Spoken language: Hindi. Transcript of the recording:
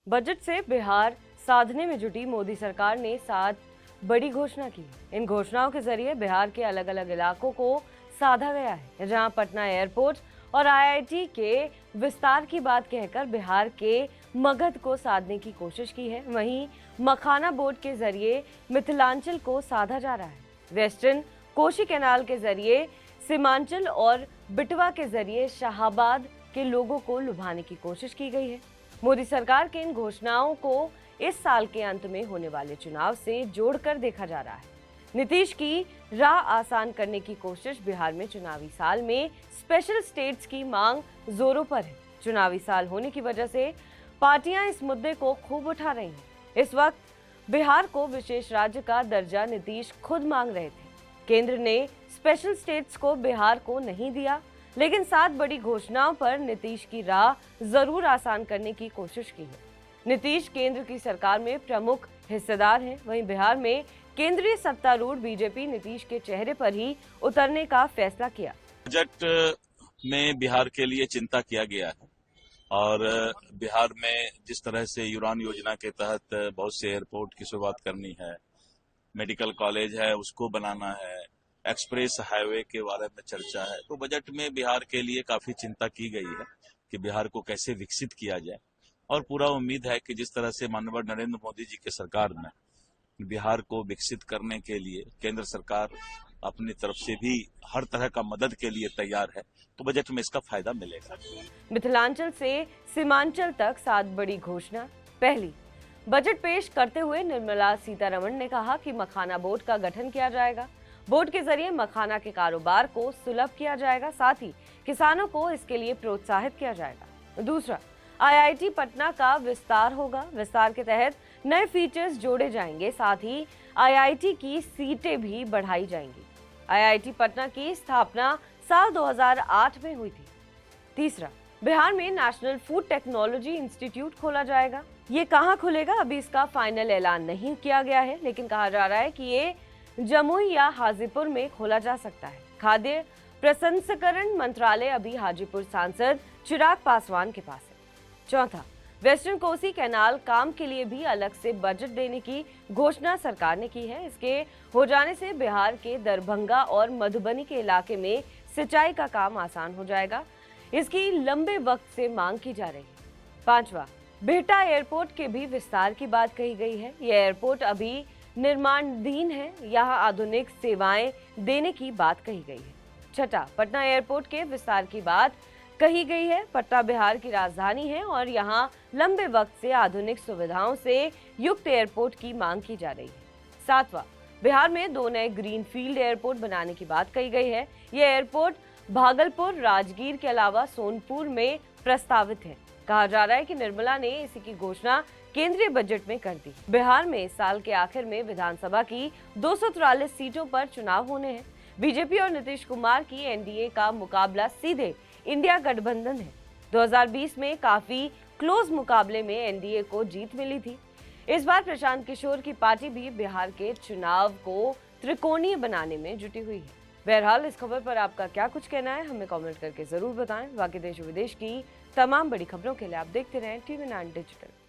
बजट से बिहार साधने में जुटी मोदी सरकार ने 7 बड़ी घोषणा की। इन घोषणाओं के जरिए बिहार के अलग अलग इलाकों को साधा गया है। जहां पटना एयरपोर्ट और आईआईटी के विस्तार की बात कहकर बिहार के मगध को साधने की कोशिश की है, वहीं मखाना बोर्ड के जरिए मिथिलांचल को साधा जा रहा है। वेस्टर्न कोशी कैनाल के जरिए सीमांचल और बिटवा के जरिए शाहाबाद के लोगों को लुभाने की कोशिश की गई है। मोदी सरकार की इन घोषणाओं को इस साल के अंत में होने वाले चुनाव से जोड़कर देखा जा रहा है। नीतीश की राह आसान करने की कोशिश। बिहार में चुनावी साल में स्पेशल स्टेट्स की मांग जोरों पर है। चुनावी साल होने की वजह से पार्टियां इस मुद्दे को खूब उठा रही हैं। इस वक्त बिहार को विशेष राज्य का दर्जा नीतीश खुद मांग रहे थे। केंद्र ने स्पेशल स्टेट्स को बिहार को नहीं दिया, लेकिन 7 बड़ी घोषणाओं पर नीतीश की राह जरूर आसान करने की कोशिश की है। नीतीश केंद्र की सरकार में प्रमुख हिस्सेदार हैं, वहीं बिहार में केंद्रीय सत्तारूढ़ बीजेपी नीतीश के चेहरे पर ही उतरने का फैसला किया। बजट में बिहार के लिए चिंता किया गया है और बिहार में जिस तरह से उड़ान योजना के तहत बहुत से एयरपोर्ट की शुरुआत करनी है, मेडिकल कॉलेज है उसको बनाना है, एक्सप्रेस हाईवे के बारे में चर्चा है, तो बजट में बिहार के लिए काफी चिंता की गई है कि बिहार को कैसे विकसित किया जाए। और पूरा उम्मीद है कि जिस तरह से माननीय नरेंद्र मोदी जी की सरकार ने बिहार को विकसित करने के लिए केंद्र सरकार अपनी तरफ से भी हर तरह का मदद के लिए तैयार है, तो बजट में इसका फायदा मिलेगा। मिथिलांचल से सीमांचल तक 7 बड़ी घोषणा। पहली, बजट पेश करते हुए निर्मला सीतारमण ने कहा कि मखाना बोर्ड का गठन किया जाएगा। बोर्ड के जरिए मखाना के कारोबार को सुलभ किया जाएगा, साथ ही किसानों को इसके लिए प्रोत्साहित किया जाएगा। दूसरा, आईआईटी पटना का विस्तार होगा। विस्तार के तहत नए फीचर्स जोड़े जाएंगे, साथ ही आईआईटी की सीटें भी बढ़ाई जाएंगी। आईआईटी पटना की स्थापना साल 2008 में हुई थी। तीसरा, बिहार में नेशनल फूड टेक्नोलॉजी इंस्टीट्यूट खोला जाएगा। ये कहाँ खुलेगा, अभी इसका फाइनल ऐलान नहीं किया गया है, लेकिन कहा जा रहा है कि ये जमुई या हाजीपुर में खोला जा सकता है। खाद्य प्रसंस्करण मंत्रालय अभी हाजीपुर सांसद चिराग पासवान के पास है। चौथा, वेस्टर्न कोसी कैनाल काम के लिए भी अलग से बजट देने की घोषणा सरकार ने की है। इसके हो जाने से बिहार के दरभंगा और मधुबनी के इलाके में सिंचाई का काम आसान हो जाएगा। इसकी लंबे वक्त से मांग की जा रही है। पांचवा, बिहटा एयरपोर्ट के भी विस्तार की बात कही गई है। यह एयरपोर्ट अभी निर्माणाधीन है, यहाँ आधुनिक सेवाएं देने की बात कही गई है। छठा, पटना एयरपोर्ट के विस्तार की बात कही गई है। पटना बिहार की राजधानी है और यहाँ लंबे वक्त से आधुनिक सुविधाओं से युक्त एयरपोर्ट की मांग की जा रही है। सातवां, बिहार में 2 नए ग्रीनफील्ड एयरपोर्ट बनाने की बात कही गई है। यह एयरपोर्ट भागलपुर, राजगीर के अलावा सोनपुर में प्रस्तावित है। कहा जा रहा है कि निर्मला ने इसी की घोषणा केंद्रीय बजट में कर दी। बिहार में साल के आखिर में विधानसभा की 243 सीटों पर चुनाव होने हैं। बीजेपी और नीतीश कुमार की एनडीए का मुकाबला सीधे इंडिया गठबंधन है। 2020 में काफी क्लोज मुकाबले में एनडीए को जीत मिली थी। इस बार प्रशांत किशोर की पार्टी भी बिहार के चुनाव को त्रिकोणीय बनाने में जुटी हुई है। बहरहाल इस खबर पर आपका क्या कुछ कहना है, हमें कमेंट करके जरूर बताएं। बाकी देश विदेश की तमाम बड़ी खबरों के लिए आप देखते रहें TV9 डिजिटल।